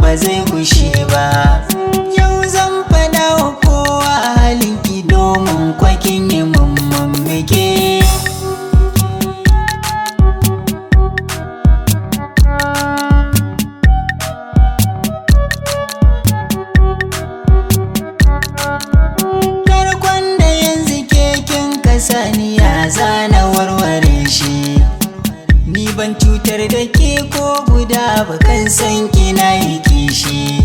ba zai gushe ba. Yau zan faɗa wa kowa halinki domin kwakin yi mummike. Saniya zana warware shi, ni ban cutar da ke ko guda ba, kan san kina yi kishi.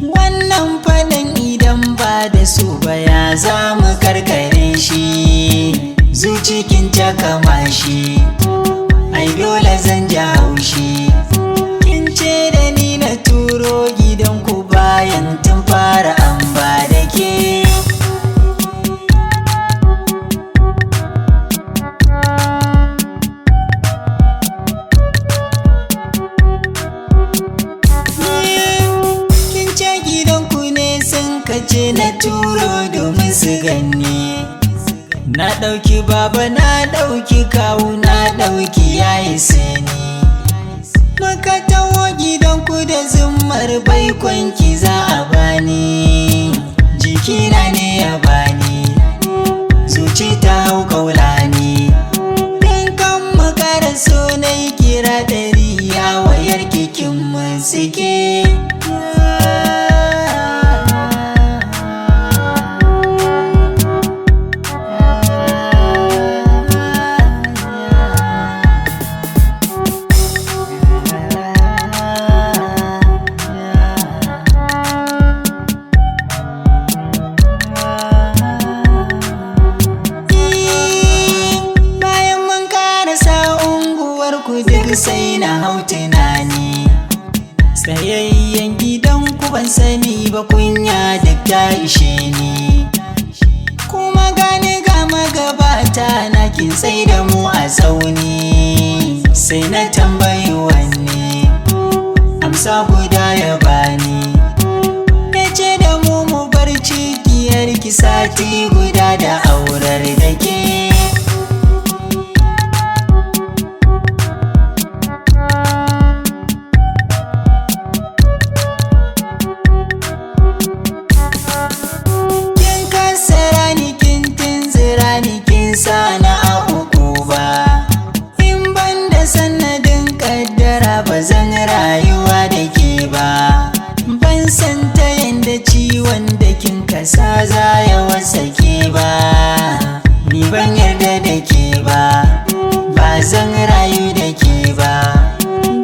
Wannan faɗan idan ba da su ba ya za mu karkare shi. Zucikin ta kama shi, ai dole zan ja haushi. Kin ce da ni na turo gidanku bayan tun fara an ba da ke. Kace na turo domin su ganni, na ɗauki baba, na ɗauki kawu, na ɗauki yayi sani. Muka taho gidanku da zummar baikonki za a bani, jikina ne ya bani, zuci ta hau kaulani. Don kan makara so na yi kira ɗari ya wayar kikin mun suke. Duk sai na hau tunani, tsayayyen gidanku ban sani ba, kunya duk ta ishe ni. Kuma gane ga magabata na kin sai da mu a tsauni, sai na tambayi wanne amsa guda ya bani. Ya ce da mu bar cikiyar ki sati guda da aurar da ke. Sana a uku ba, in ban da sanadin kaddara ba zan rayuwa da ke ba. Ban san ta yanda ciwon da kin kasa za ya wasake ba. Ni ban yarda da ke ba, ba zan rayu da ke ba.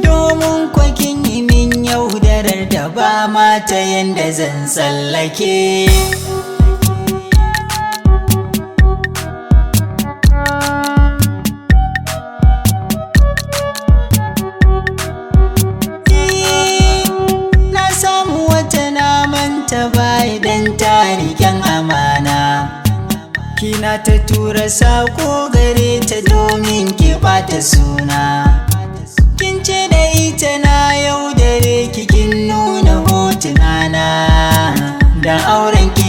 Domin kwakin yi min yaudarar da ba ma ta yanda zan tsallake. Ba idan tariken amana, kina ta tura sako gare ta domin ki bata suna. Kin ce da ita na yaudare ki, kin nuna hotuna na da auren ki